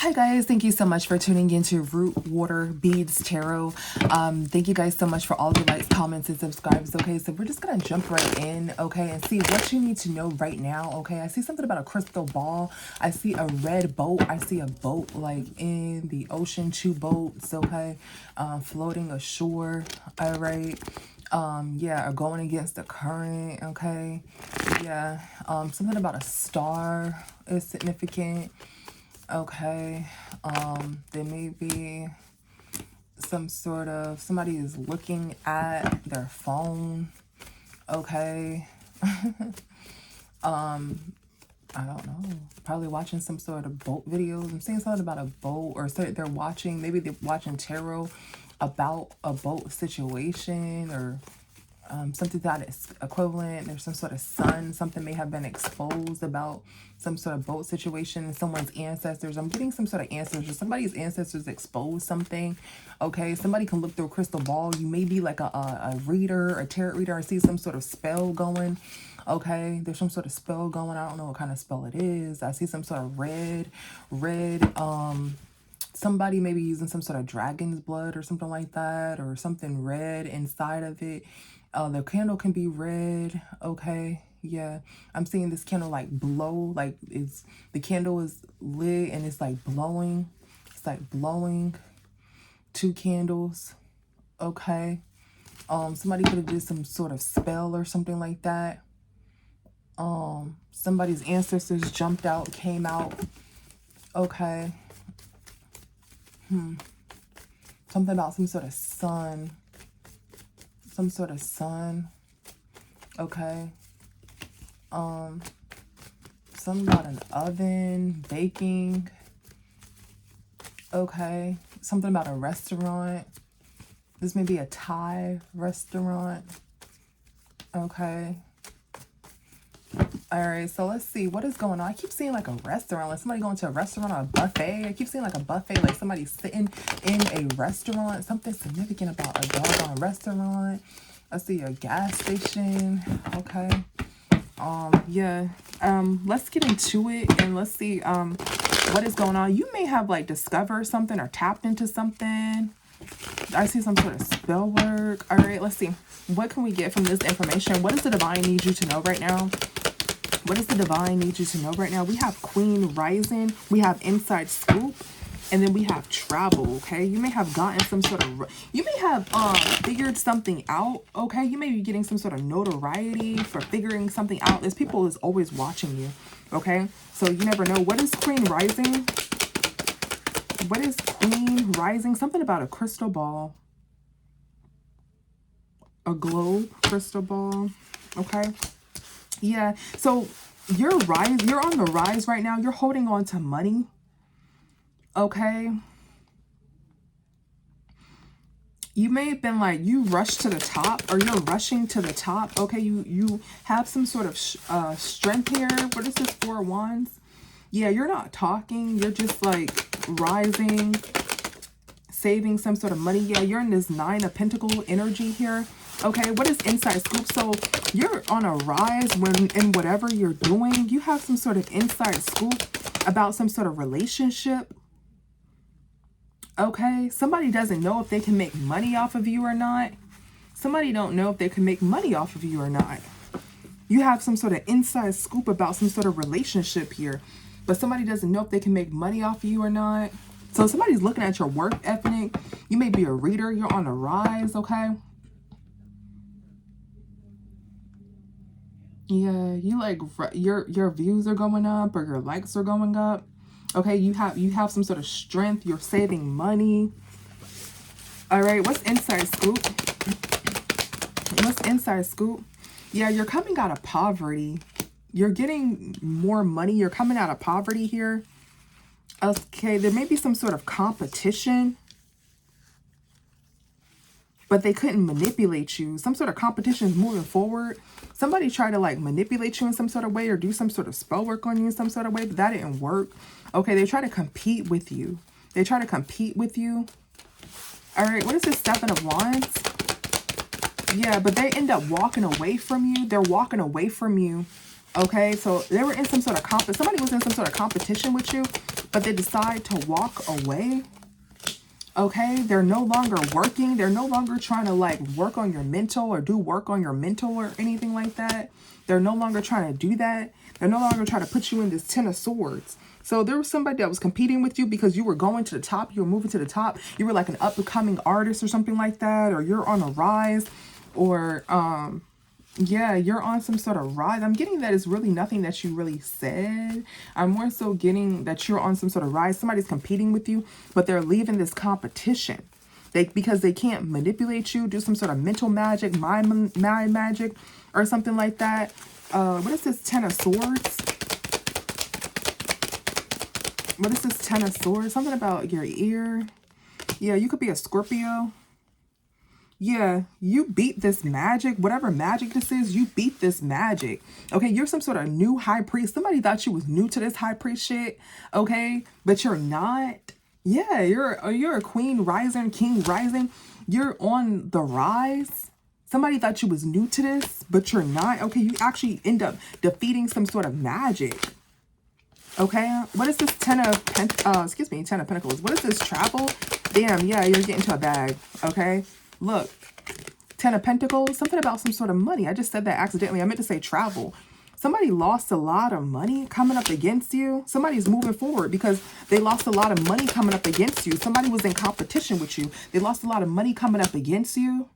Hi guys, thank you so much for tuning into Root Water Beads Tarot. Thank you guys so much for all the likes, comments, and subscribes. Okay, so we're just gonna jump right in, okay, and see what you need to know right now. Okay, I see something about a crystal ball. I see a red boat. I see a boat like in the ocean, two boats, okay, floating ashore. All right. Yeah, or going against the current. Okay, yeah. Something about a star is significant. Okay, there may be some sort of, somebody is looking at their phone. Okay. I don't know, probably watching some sort of boat videos. I'm saying something about a boat, or so they're watching, maybe they're watching tarot about a boat situation, or something that is equivalent. There's some sort of sun, something may have been exposed about some sort of boat situation and someone's ancestors. I'm getting some sort of answers, or somebody's ancestors exposed something. Okay, somebody can look through a crystal ball. You may be like a reader, a tarot reader, and see some sort of spell going. Okay, there's some sort of spell going. I don't know what kind of spell it is. I see some sort of red, somebody may be using some sort of dragon's blood or something like that, or something red inside of it. The candle can be red. Okay, yeah, I'm seeing this candle like blow, like it's, the candle is lit and it's like blowing. It's like blowing. Two candles. Okay. Somebody could have did some sort of spell or something like that. Somebody's ancestors jumped out, came out. Okay. Something about some sort of sun. Some sort of sun. Okay. Something about an oven, baking. Okay. Something about a restaurant. This may be a Thai restaurant. Okay. All right, so let's see what is going on. I keep seeing like a restaurant, like somebody going to a restaurant or a buffet. I keep seeing like a buffet, like somebody sitting in a restaurant. Something significant about a doggone restaurant. I see a gas station. Okay. Yeah. Let's get into it and let's see what is going on. You may have like discovered something or tapped into something. I see some sort of spell work. All right, let's see. What can we get from this information? What does the divine need you to know right now? What does the divine need you to know right now? We have Queen Rising. We have Inside Scoop. And then we have travel, okay? You may have gotten some sort of, you may have figured something out, okay? You may be getting some sort of notoriety for figuring something out. There's people is always watching you, okay? So you never know. What is Queen Rising? What is Queen Rising? Something about a crystal ball. A globe crystal ball, okay? Yeah, so you're on the rise right now. You're holding on to money. Okay. You may have been like, you rushed to the top, or you're rushing to the top. Okay, you have some sort of strength here. What is this, 4 of Wands? Yeah, you're not talking. You're just like rising, saving some sort of money. Yeah, you're in this 9 of Pentacles energy here. Okay, what is Inside Scoop? So you're on a rise when in whatever you're doing. You have some sort of inside scoop about some sort of relationship. Okay, somebody doesn't know if they can make money off of you or not. Somebody don't know if they can make money off of you or not. You have some sort of inside scoop about some sort of relationship here, but somebody doesn't know if they can make money off of you or not. So somebody's looking at your work ethic. You may be a reader. You're on a rise, okay? Yeah, you like your views are going up, or your likes are going up. Okay, you have some sort of strength. You're saving money. All right, what's Inside Scoop? What's Inside Scoop? Yeah, you're coming out of poverty. You're getting more money. You're coming out of poverty here. Okay, there may be some sort of competition, but they couldn't manipulate you. Some sort of competition is moving forward. Somebody tried to like manipulate you in some sort of way, or do some sort of spell work on you in some sort of way, but that didn't work. Okay, they try to compete with you. They try to compete with you. All right, what is this 7 of Wands? Yeah, but they end up walking away from you. They're walking away from you. Okay, so they were in some sort of somebody was in some sort of competition with you. but they decide to walk away. Okay, they're no longer working. They're no longer trying to like work on your mental or do work on your mental or anything like that. They're no longer trying to do that. They're no longer trying to put you in this 10 of swords. So there was somebody that was competing with you because you were going to the top. You were moving to the top. You were like an up-and-coming artist or something like that. Or you're on a rise. Or, yeah, you're on some sort of rise. I'm getting that it's really nothing that you really said. I'm more so getting that you're on some sort of rise. Somebody's competing with you, but they're leaving this competition. Because they can't manipulate you, do some sort of mental magic, mind magic, or something like that. What is this 10 of Swords? What is this 10 of Swords? Something about your ear. Yeah, you could be a Scorpio. Yeah, you beat this magic. Whatever magic this is, you beat this magic. Okay, you're some sort of new high priest. Somebody thought you was new to this high priest shit. Okay, but you're not. Yeah, you're a queen rising, king rising. You're on the rise. Somebody thought you was new to this, but you're not. Okay, you actually end up defeating some sort of magic. Okay, what is this 10 of Pentacles? What is this travel? Damn, yeah, you're getting to a bag. Okay, look, 10 of Pentacles, something about some sort of money. I just said that accidentally. I meant to say travel. Somebody lost a lot of money coming up against you. Somebody's moving forward because they lost a lot of money coming up against you. Somebody was in competition with you. They lost a lot of money coming up against you.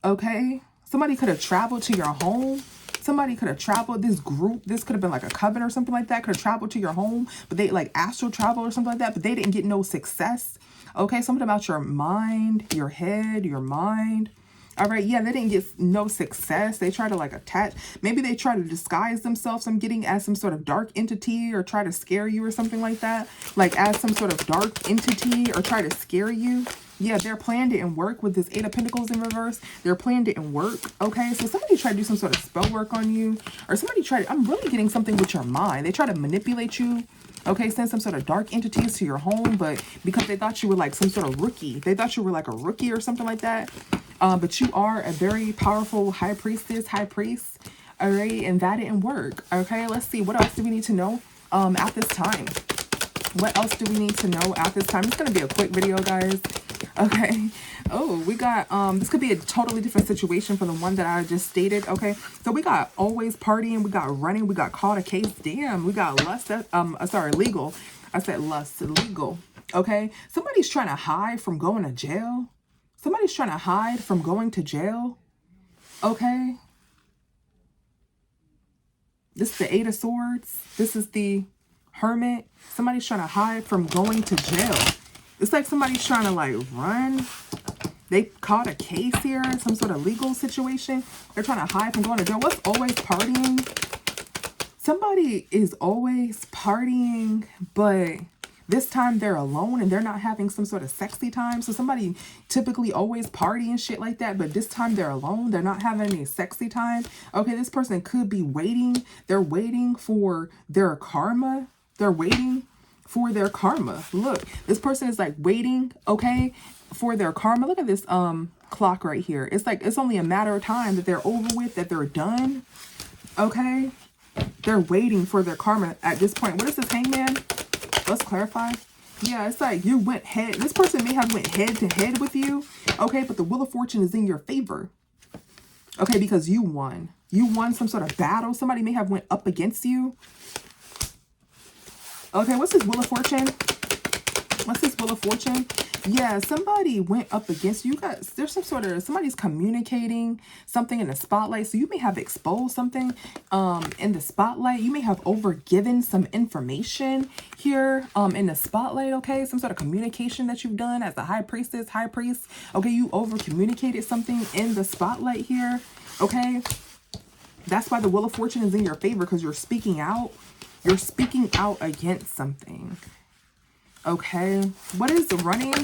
Okay, somebody could have traveled to your home. Somebody could have traveled, this group, this could have been like a coven or something like that, could have traveled to your home, but they like astral travel or something like that, but they didn't get no success. Okay, something about your mind, your head, your mind. All right, yeah, they didn't get no success. They try to like attach, maybe they try to disguise themselves, I'm getting, as some sort of dark entity, or try to scare you or something like that. Like as some sort of dark entity, or try to scare you. Yeah, their plan didn't work with this 8 of Pentacles in reverse. Their plan didn't work. Okay, so somebody tried to do some sort of spell work on you. Or somebody tried, I'm really getting something with your mind. They try to manipulate you. Okay, send some sort of dark entities to your home. But because they thought you were like some sort of rookie. They thought you were like a rookie or something like that. But you are a very powerful high priestess, high priest. All right, and that didn't work. Okay, let's see. What else do we need to know at this time? What else do we need to know at this time? It's going to be a quick video, guys. Okay. Oh, we got, this could be a totally different situation from the one that I just stated. Okay. So we got always partying. We got running. We got caught a case. Damn. We got lust. Legal. I said lust. Legal. Okay. Somebody's trying to hide from going to jail. Somebody's trying to hide from going to jail. Okay. This is the 8 of Swords. This is the Hermit. Somebody's trying to hide from going to jail. It's like somebody's trying to like run. They caught a case here, some sort of legal situation. They're trying to hide from going to jail. What's always partying? Somebody is always partying, but this time they're alone and they're not having some sort of sexy time. So somebody typically always party and shit like that, but this time they're alone. They're not having any sexy time. Okay, this person could be waiting. They're waiting for their karma. They're waiting for their karma. Look, this person is like waiting, okay, for their karma. Look at this clock right here. It's like it's only a matter of time that they're over with, that they're done. Okay, they're waiting for their karma at this point. What is this, Hangman? Let's clarify. Yeah, it's like you went head. This person may have went head to head with you. Okay, but the Wheel of Fortune is in your favor. Okay, because you won. You won some sort of battle. Somebody may have went up against you. Okay, what's this Wheel of Fortune? What's this Wheel of Fortune? Yeah, somebody went up against you. Guys, there's some sort of, somebody's communicating something in the spotlight. So you may have exposed something in the spotlight. You may have overgiven some information here in the spotlight, okay? Some sort of communication that you've done as a high priestess, high priest. Okay, you over communicated something in the spotlight here, okay? That's why the Wheel of Fortune is in your favor, because you're speaking out. You're speaking out against something. Okay. What is running?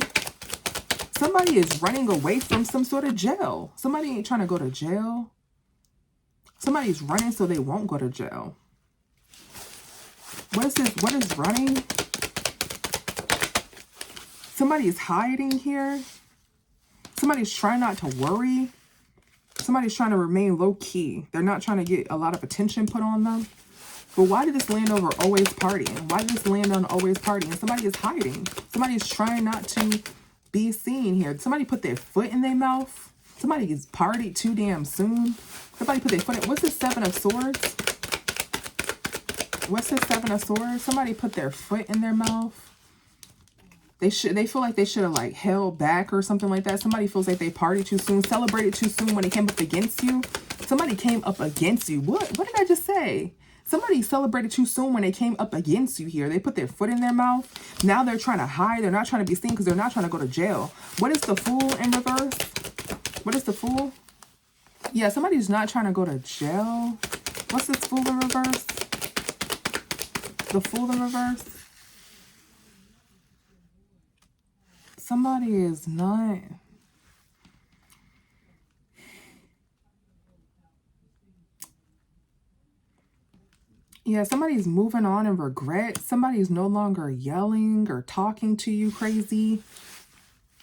Somebody is running away from some sort of jail. Somebody ain't trying to go to jail. Somebody's running so they won't go to jail. What is this? What is running? Somebody's hiding here. Somebody's trying not to worry. Somebody's trying to remain low key. They're not trying to get a lot of attention put on them. But why did this land over always partying? Why did this land on always partying? Somebody is hiding. Somebody is trying not to be seen here. Somebody put their foot in their mouth. Somebody is partied too damn soon. Somebody put their foot in. What's the Seven of Swords? What's the Seven of Swords? Somebody put their foot in their mouth. They feel like they should have like held back or something like that. Somebody feels like they partied too soon, celebrated too soon when they came up against you. Somebody came up against you. What did I just say? Somebody celebrated too soon when they came up against you here. They put their foot in their mouth. Now they're trying to hide. They're not trying to be seen because they're not trying to go to jail. What is the Fool in reverse? What is the Fool? Yeah, somebody's not trying to go to jail. What's this Fool in reverse? The Fool in reverse? Somebody is not... Yeah, somebody's moving on in regret. Somebody's no longer yelling or talking to you crazy.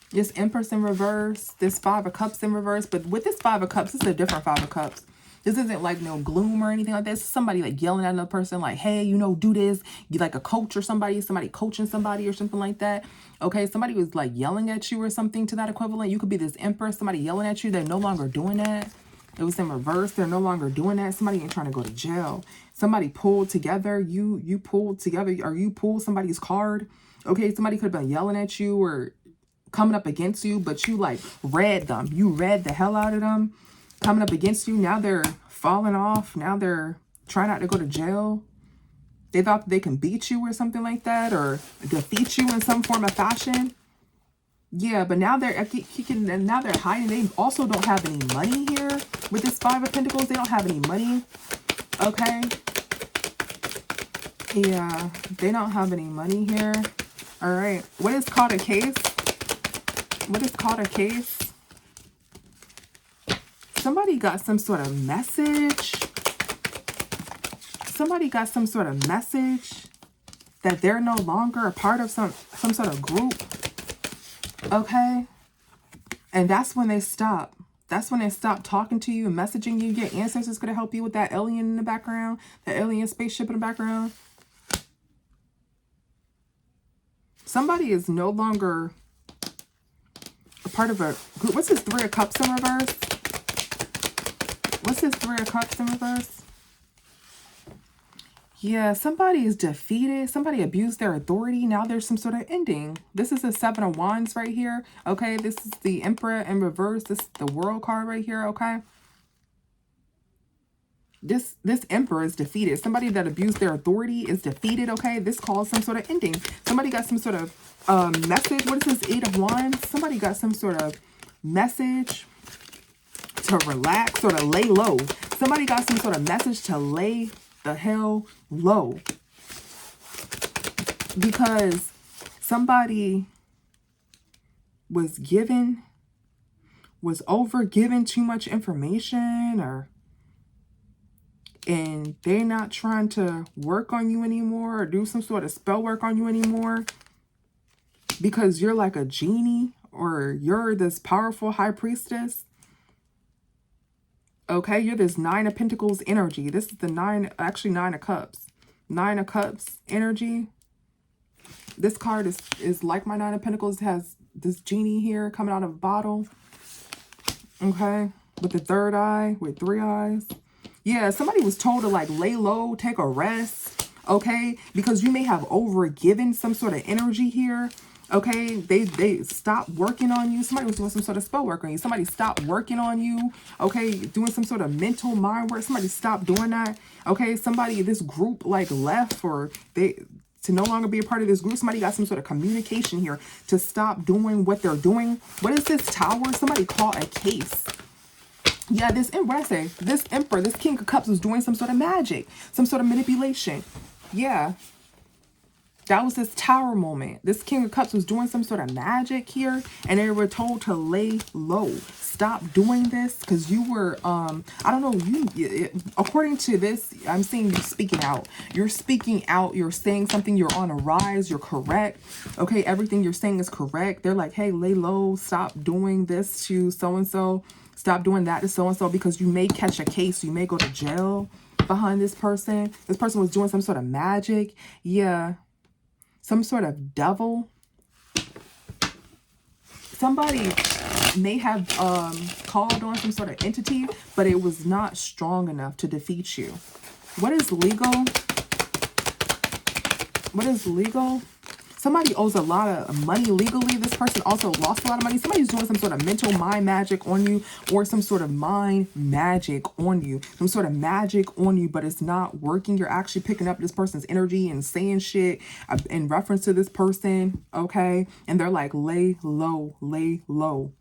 This Empress in reverse. This Five of Cups in reverse. But with this Five of Cups, this is a different Five of Cups. This isn't like no gloom or anything like that. It's somebody like yelling at another person like, hey, you know, do this. You like a coach or somebody coaching somebody or something like that. Okay, somebody was like yelling at you or something to that equivalent. You could be this Empress, somebody yelling at you. They're no longer doing that. It was in reverse. They're no longer doing that. Somebody ain't trying to go to jail. Somebody pulled together. You pulled together, or you pulled somebody's card. Okay, somebody could have been yelling at you or coming up against you, but you like read them. You read the hell out of them. Coming up against you. Now they're falling off. Now they're trying not to go to jail. They thought they can beat you or something like that, or defeat you in some form of fashion. Yeah, but now they're now they're hiding. They also don't have any money here with this Five of Pentacles. They don't have any money. Okay. Yeah, they don't have any money here. All right. What is called a case? What is called a case? Somebody got some sort of message. Somebody got some sort of message that they're no longer a part of some sort of group. Okay. And that's when they stop. That's when they stop talking to you and messaging you. Your ancestors going to help you with that alien in the background. The alien spaceship in the background. Somebody is no longer a part of a group. What's this Three of Cups in reverse? What's this Three of Cups in reverse? Yeah, somebody is defeated. Somebody abused their authority. Now there's some sort of ending. This is the Seven of Wands right here. Okay, this is the Emperor in reverse. This is the World card right here. Okay. This Emperor is defeated. Somebody that abused their authority is defeated. Okay, this calls some sort of ending. Somebody got some sort of message. What is this Eight of Wands? Somebody got some sort of message to relax or to lay low. Somebody got some sort of message to lay the hell low, because somebody was over given too much information, and they're not trying to work on you anymore or do some sort of spell work on you anymore, because you're like a genie or you're this powerful high priestess. Okay, you're this Nine of Pentacles energy. This is the Nine of Cups. Nine of Cups energy. This card is like my Nine of Pentacles. It has this genie here coming out of a bottle. Okay, with the third eye, with three eyes. Yeah, somebody was told to like lay low, take a rest. Okay, because you may have overgiven some sort of energy here. Okay, they stopped working on you. Somebody was doing some sort of spell work on you. Somebody stopped working on you. Okay, doing some sort of mental mind work. Somebody stopped doing that. Okay, somebody, this group like left, or to no longer be a part of this group. Somebody got some sort of communication here to stop doing what they're doing. What is this Tower? Somebody called a case. Yeah, this Emperor, this King of Cups was doing some sort of magic, some sort of manipulation. Yeah. That was this Tower moment. This King of Cups was doing some sort of magic here, and they were told to lay low. Stop doing this, because you were, I don't know, according to this, I'm seeing you speaking out. You're speaking out. You're saying something. You're on a rise. You're correct. Okay, everything you're saying is correct. They're like, hey, lay low. Stop doing this to so-and-so. Stop doing that to so-and-so, because you may catch a case. You may go to jail. behind this person. This person was doing some sort of magic. Yeah. Some sort of devil. Somebody may have called on some sort of entity, but it was not strong enough to defeat you. What is legal? What is legal? Somebody owes a lot of money legally. This person also lost a lot of money. Somebody's doing some sort of mental mind magic on you, or some sort of mind magic on you. Some sort of magic on you, but it's not working. You're actually picking up this person's energy and saying shit in reference to this person, okay? And they're like, lay low, lay low.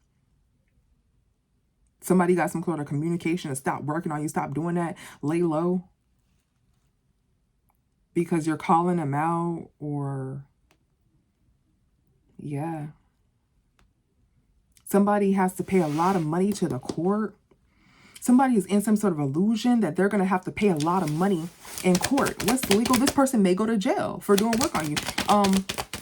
Somebody got some sort of communication to stop working on you. Stop doing that. Lay low. Because you're calling them out, or... yeah. Somebody has to pay a lot of money to the court. Somebody is in some sort of illusion that they're going to have to pay a lot of money in court. What's legal? This person may go to jail for doing work on you.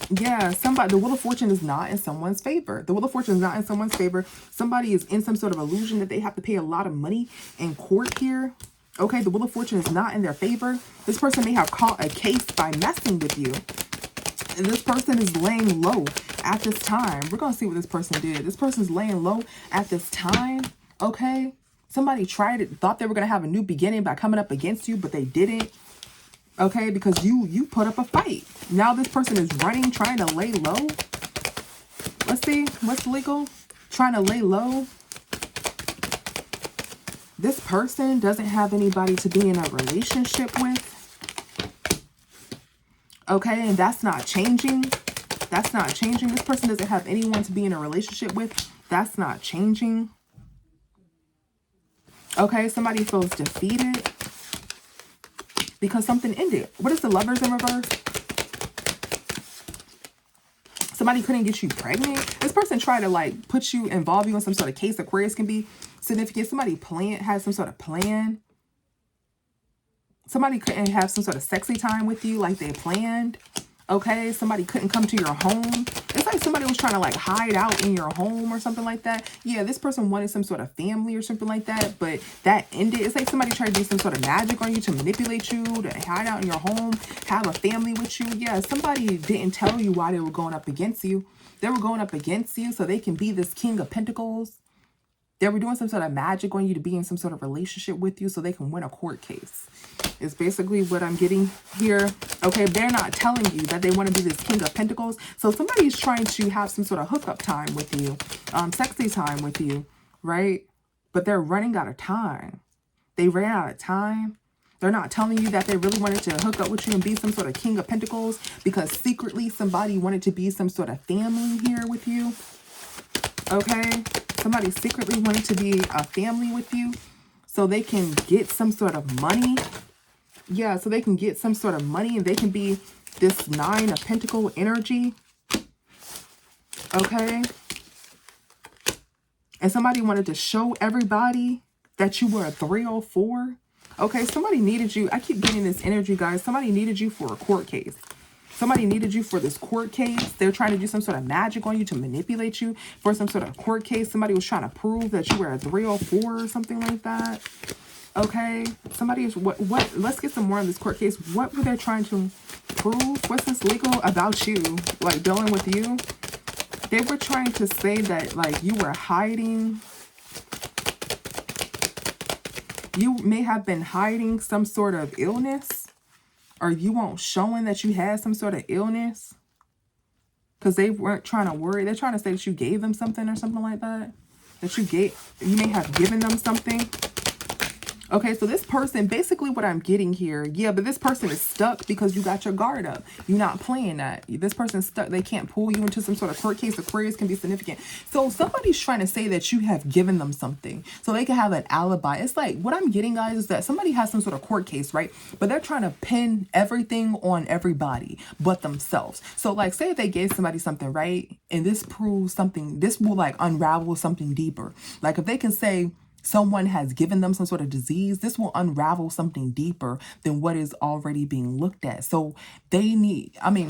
Yeah, the Wheel of Fortune is not in someone's favor. The Wheel of Fortune is not in someone's favor. Somebody is in some sort of illusion that they have to pay a lot of money in court here. Okay, the Wheel of Fortune is not in their favor. This person may have caught a case by messing with you. And this person is laying low at this time. We're going to see what this person did. This person's laying low at this time. Okay. Somebody tried it, thought they were going to have a new beginning by coming up against you, but they didn't. Okay. Because you put up a fight. Now this person is running, trying to lay low. Let's see. What's legal? Trying to lay low. This person doesn't have anybody to be in a relationship with. Okay, and that's not changing. That's not changing. This person doesn't have anyone to be in a relationship with. That's not changing. Okay, somebody feels defeated because something ended. What is the Lovers in reverse? Somebody couldn't get you pregnant. This person tried to like put you, involve you in some sort of case. Aquarius can be significant. Somebody has some sort of plan. Somebody couldn't have some sort of sexy time with you like they planned. Okay, somebody couldn't come to your home. It's like somebody was trying to like hide out in your home or something like that. Yeah, this person wanted some sort of family or something like that, but that ended. It's like somebody tried to do some sort of magic on you to manipulate you, to hide out in your home, have a family with you. Yeah, somebody didn't tell you why they were going up against you. They were going up against you so they can be this King of Pentacles. They were doing some sort of magic on you to be in some sort of relationship with you so they can win a court case. Is basically what I'm getting here. Okay, they're not telling you that they want to be this King of Pentacles. So somebody's trying to have some sort of hookup time with you. Sexy time with you, right? But they're running out of time. They ran out of time. They're not telling you that they really wanted to hook up with you and be some sort of King of Pentacles because secretly somebody wanted to be some sort of family here with you. Okay? Somebody secretly wanted to be a family with you so they can get some sort of money. Yeah, so they can get some sort of money and they can be this 9 of Pentacle energy. Okay? And somebody wanted to show everybody that you were a 304. Okay, somebody needed you. I keep getting this energy, guys. Somebody needed you for a court case. Somebody needed you for this court case. They're trying to do some sort of magic on you to manipulate you for some sort of court case. Somebody was trying to prove that you were a 304 or something like that. Okay. Somebody is what let's get some more on this court case. What were they trying to prove? What's this legal about you? Like dealing with you? They were trying to say that like you were hiding. You may have been hiding some sort of illness. Or you weren't showing that you had some sort of illness. Because they weren't trying to worry. They're trying to say that you gave them something or something like that. That you may have given them something. Okay, so this person, basically what I'm getting here, yeah, but this person is stuck because you got your guard up. You're not playing that. This person's stuck. They can't pull you into some sort of court case. Aquarius can be significant. So somebody's trying to say that you have given them something so they can have an alibi. It's like, what I'm getting, guys, is that somebody has some sort of court case, right? But they're trying to pin everything on everybody but themselves. So like, say if they gave somebody something, right? And this proves something, this will like unravel something deeper. Like if they can say, someone has given them some sort of disease, this will unravel something deeper than what is already being looked at. So they need, I mean,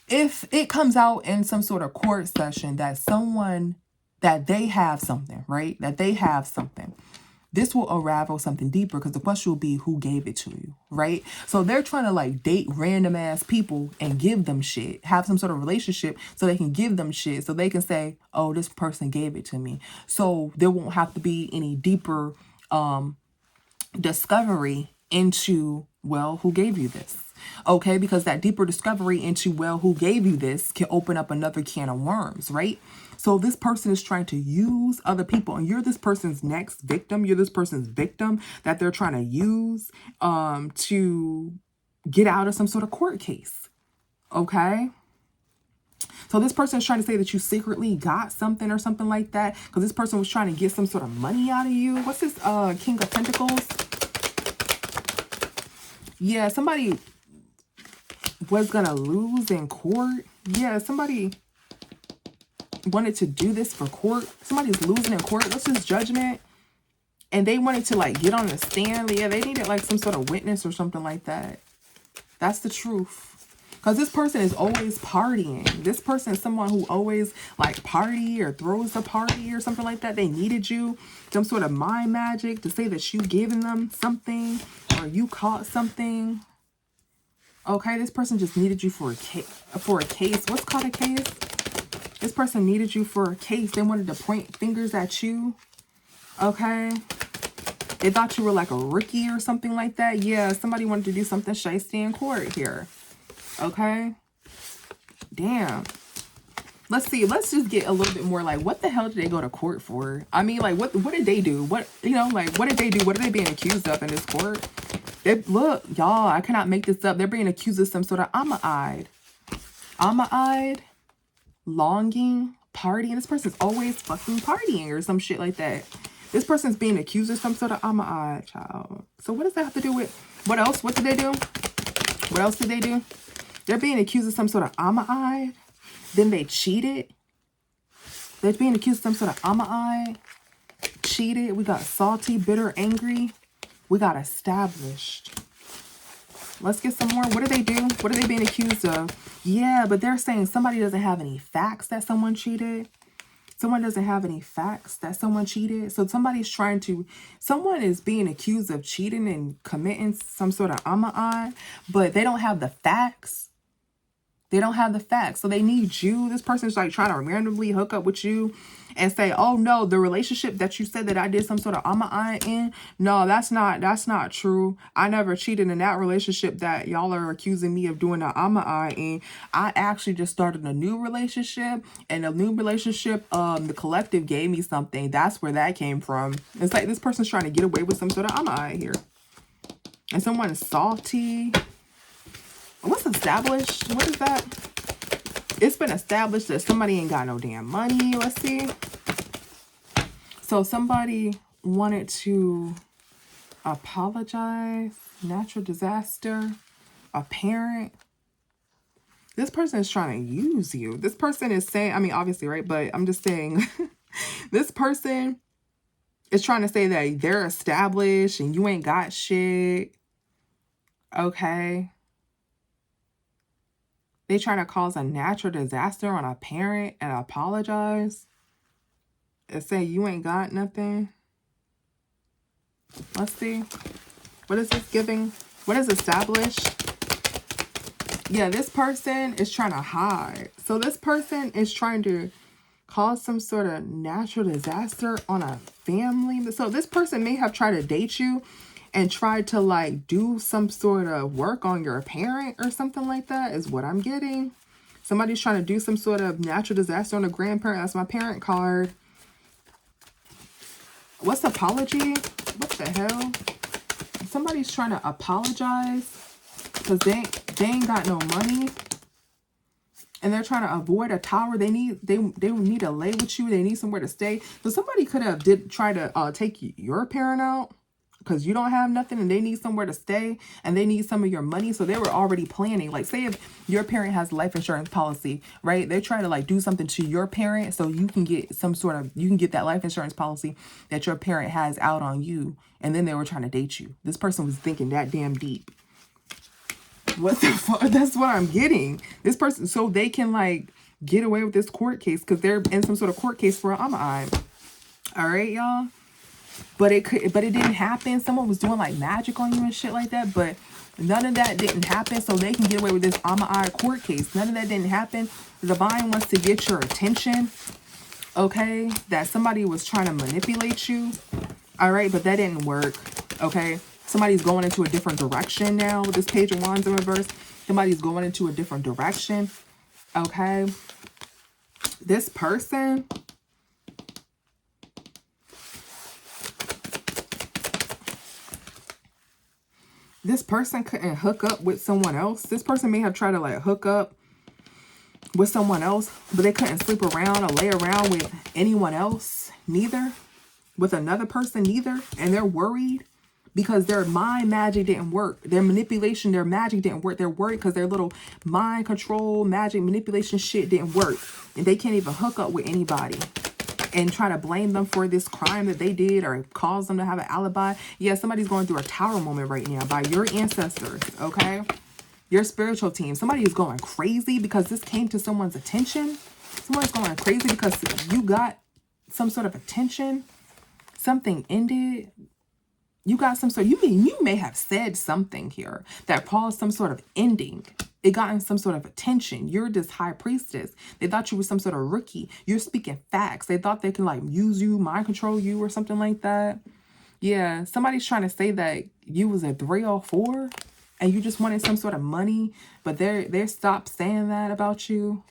if it comes out in some sort of court session that someone, that they have something, right? That they have something, this will unravel something deeper, because the question will be who gave it to you, right? So they're trying to like date random ass people and give them shit, have some sort of relationship so they can give them shit, so they can say, oh, this person gave it to me. So there won't have to be any deeper discovery into, well, who gave you this? Okay, because that deeper discovery into, well, who gave you this can open up another can of worms, right? So this person is trying to use other people, and you're this person's next victim. You're this person's victim that they're trying to use to get out of some sort of court case. Okay? So this person is trying to say that you secretly got something or something like that, because this person was trying to get some sort of money out of you. What's this King of Pentacles? Yeah, somebody was gonna lose in court. Yeah, somebody wanted to do this for court. Somebody's losing in court. What's this Judgment? And they wanted to like get on the stand. Yeah, they needed like some sort of witness or something like that. That's the truth. Because this person is always partying. This person is someone who always like party or throws a party or something like that. They needed you, some sort of mind magic to say that you given them something or you caught something. Okay, this person just needed you for a case. What's called a case? This person needed you for a case. They wanted to point fingers at you. Okay. They thought you were like a rookie or something like that. Yeah, somebody wanted to do something shiesty in court here. Okay. Damn. Let's see. Let's just get a little bit more like, what the hell did they go to court for? I mean, like, what did they do? What, you know, like, what did they do? What are they being accused of in this court? Look, y'all, I cannot make this up. They're being accused of some sort of Amma-ide, longing, partying. This person's always fucking partying or some shit like that. This person's being accused of some sort of Amma-ide, child. So what does that have to do with, what else? What did they do? What else did they do? They're being accused of some sort of Amma-ide. Then they cheated. They're being accused of some sort of Amma-ide. Cheated. We got salty, bitter, angry. We got established. Let's get some more. What do they do? What are they being accused of? Yeah, but they're saying somebody doesn't have any facts that someone cheated. Someone doesn't have any facts that someone cheated. So somebody's trying to, someone is being accused of cheating and committing some sort of Amma-ide, but they don't have the facts. They don't have the facts. So they need you. This person's like trying to randomly hook up with you and say, oh no, the relationship that you said that I did some sort of Amma-ide in, no, that's not true. I never cheated in that relationship that y'all are accusing me of doing an Amma-ide in. I actually just started a new relationship, and a new relationship, the collective gave me something. That's where that came from. It's like this person's trying to get away with some sort of Amma-ide here. And someone is salty. What's established? What is that? It's been established that somebody ain't got no damn money. Let's see. So somebody wanted to apologize. Natural disaster. A parent. This person is trying to use you. This person is saying, I mean, obviously, right? But I'm just saying, this person is trying to say that they're established and you ain't got shit. Okay. They trying to cause a natural disaster on a parent and apologize and say you ain't got nothing. Let's see. What is this giving? What is established? Yeah, this person is trying to hide. So this person is trying to cause some sort of natural disaster on a family. So this person may have tried to date you and tried to like do some sort of work on your parent or something like that is what I'm getting. Somebody's trying to do some sort of natural disaster on a grandparent. That's my parent card. What's apology? What the hell? Somebody's trying to apologize because they ain't got no money. And they're trying to avoid a tower. They need to lay with you. They need somewhere to stay. So somebody could have try to take your parent out because you don't have nothing and they need somewhere to stay and they need some of your money. So they were already planning. Like say if your parent has life insurance policy, right? They try to like do something to your parent so you can get you can get that life insurance policy that your parent has out on you. And then they were trying to date you. This person was thinking that damn deep. What the fuck? That's what I'm getting. This person, so they can like get away with this court case because they're in some sort of court case for an Amma-ide. All right, y'all. but it didn't happen. Someone was doing like magic on you and shit like that, but none of that didn't happen, so they can get away with this Ama'ai court case. None of that didn't happen. The divine wants to get your attention, okay? That somebody was trying to manipulate you, all right? But that didn't work, okay? Somebody's going into a different direction now with this Page of Wands in reverse. Somebody's going into a different direction, okay? This person... This person couldn't hook up with someone else. This person may have tried to like hook up with someone else, but they couldn't sleep around or lay around with anyone else, neither. With another person, neither. And they're worried because their mind magic didn't work. Their manipulation, their magic didn't work. They're worried because their little mind control, magic, manipulation shit didn't work. And they can't even hook up with anybody. And try to blame them for this crime that they did or cause them to have an alibi. Yeah, somebody's going through a tower moment right now by your ancestors, okay? Your spiritual team. Somebody is going crazy because this came to someone's attention. Someone's going crazy because you got some sort of attention. Something ended. You got some sort of, you may have said something here that caused some sort of ending. It gotten some sort of attention. You're this high priestess. They thought you were some sort of rookie. You're speaking facts. They thought they can like use you, mind control you or something like that. Yeah, somebody's trying to say that you was a 304 and you just wanted some sort of money, but they're stopped saying that about you.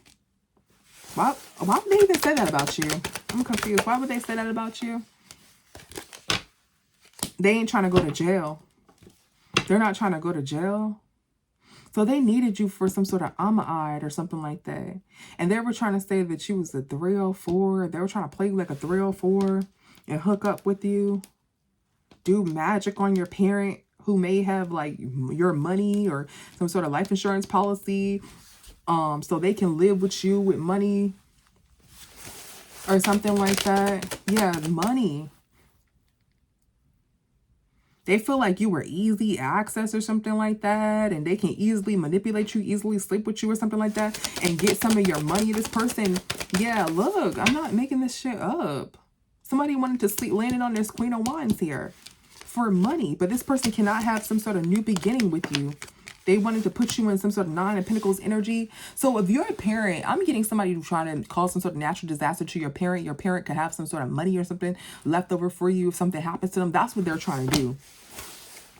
Why would they even say that about you? I'm confused. Why would they say that about you? They ain't trying to go to jail. They're not trying to go to jail. So they needed you for some sort of Ama'ai or something like that. And they were trying to say that you was a 304. They were trying to play you like a 304 and hook up with you. Do magic on your parent who may have like your money or some sort of life insurance policy. So they can live with you with money or something like that. Yeah, money. They feel like you were easy access or something like that. And they can easily manipulate you, easily sleep with you or something like that. And get some of your money. This person, yeah, look, I'm not making this shit up. Somebody wanted to sleep, landing on this Queen of Wands here for money. But this person cannot have some sort of new beginning with you. They wanted to put you in some sort of Nine of Pentacles energy. So if you're a parent, I'm getting somebody to try to cause some sort of natural disaster to your parent. Your parent could have some sort of money or something left over for you if something happens to them. That's what they're trying to do.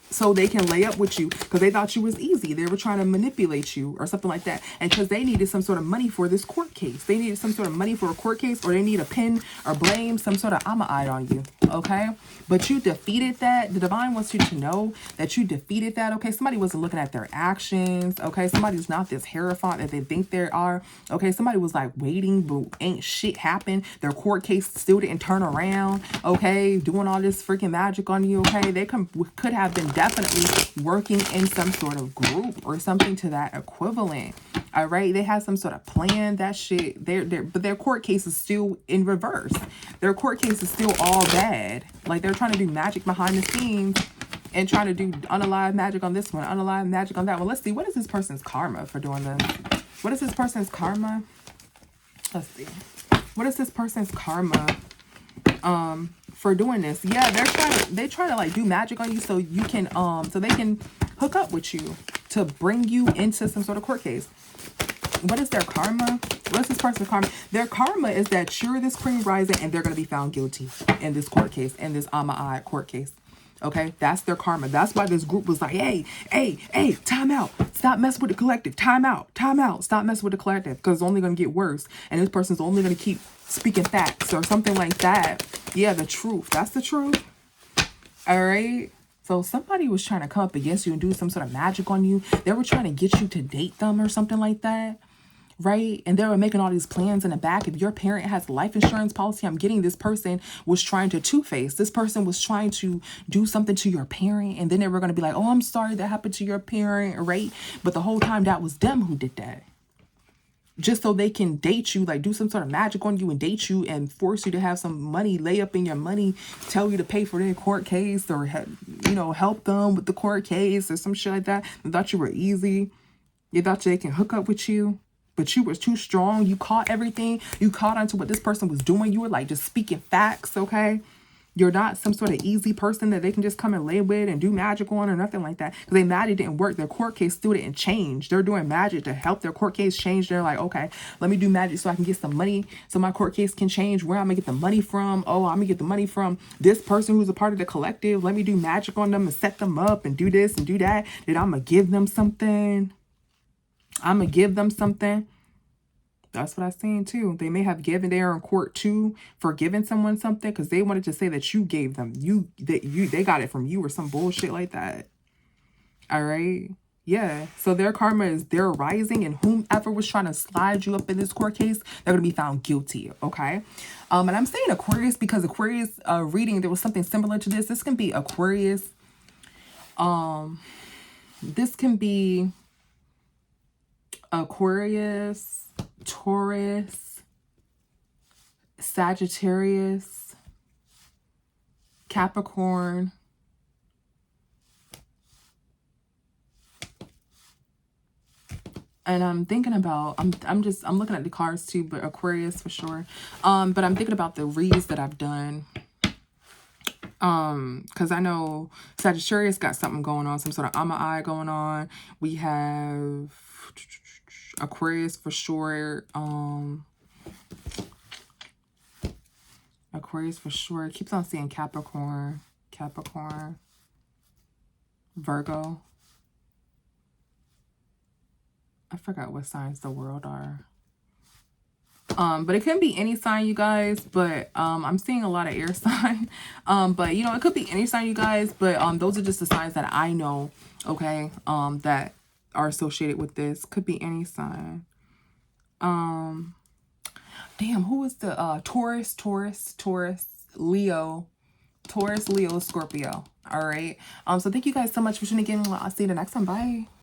So they can lay up with you because they thought you was easy. They were trying to manipulate you or something like that. And because they needed some sort of money for this court case. They needed some sort of money for a court case, or they need a pin or blame some sort of Ama'ai on you. Okay? But you defeated that. The divine wants you to know that you defeated that. Okay? Somebody wasn't looking at their actions. Okay? Somebody's not this hierophant that they think they are. Okay? Somebody was like waiting, but ain't shit happened. Their court case still didn't turn around. Okay? Doing all this freaking magic on you. Okay? They could have been definitely working in some sort of group or something to that equivalent. All right, they have some sort of plan. That shit, but their court case is still in reverse. Their court case is still all bad. Like they're trying to do magic behind the scenes and trying to do unalive magic on this one, unalive magic on that one. Let's see, what is this person's karma for doing this? What is this person's karma? Let's see. What is this person's karma? For doing this? Yeah, they try to like do magic on you so you can so they can hook up with you to bring you into some sort of court case. What is their karma? What's this person's karma? Their karma is that you're this Queen Rising and they're going to be found guilty in this court case, in this Ama'ai court case. Okay, that's their karma. That's why this group was like, hey, time out. Stop messing with the collective. Time out. Stop messing with the collective because it's only going to get worse. And this person's only going to keep speaking facts or something like that. Yeah, the truth. That's the truth. All right. So somebody was trying to come up against you and do some sort of magic on you. They were trying to get you to date them or something like that. Right? And they were making all these plans in the back. If your parent has a life insurance policy, I'm getting this person was trying to two-face. This person was trying to do something to your parent. And then they were going to be like, oh, I'm sorry that happened to your parent. Right? But the whole time that was them who did that. Just so they can date you, like do some sort of magic on you and date you and force you to have some money, lay up in your money, tell you to pay for their court case or, you know, help them with the court case or some shit like that. They thought you were easy. You thought they can hook up with you. But you were too strong. You caught everything. You caught onto what this person was doing. You were like just speaking facts, okay? You're not some sort of easy person that they can just come and lay with and do magic on or nothing like that. Because they mad it didn't work. Their court case still didn't change. They're doing magic to help their court case change. They're like, okay, let me do magic so I can get some money so my court case can change. Where I'm going to get the money from? Oh, I'm going to get the money from this person who's a part of the collective. Let me do magic on them and set them up and do this and do that. Then I'm going to give them something. I'm going to give them something. That's what I've seen too. They may have given, they are in court too for giving someone something because they wanted to say that you gave them. They got it from you or some bullshit like that. All right. Yeah. So their karma is they're rising, and whomever was trying to slide you up in this court case, they're going to be found guilty. Okay. And I'm saying Aquarius because Aquarius reading, there was something similar to this. This can be Aquarius. This can be Aquarius, Taurus, Sagittarius, Capricorn, and I'm thinking about, I'm looking at the cards too, but Aquarius for sure. But I'm thinking about the reads that I've done. Because I know Sagittarius got something going on, some sort of Amma going on. We have Aquarius for sure. Aquarius for sure. It keeps on seeing Capricorn, Virgo. I forgot what signs the world are. But it can be any sign, you guys, but I'm seeing a lot of air sign. But you know, it could be any sign, you guys, but those are just the signs that I know, okay, that are associated with this. Could be any sign. Damn, who is the Taurus, Leo, Scorpio. All right. So thank you guys so much for tuning in. I'll see you the next time. Bye.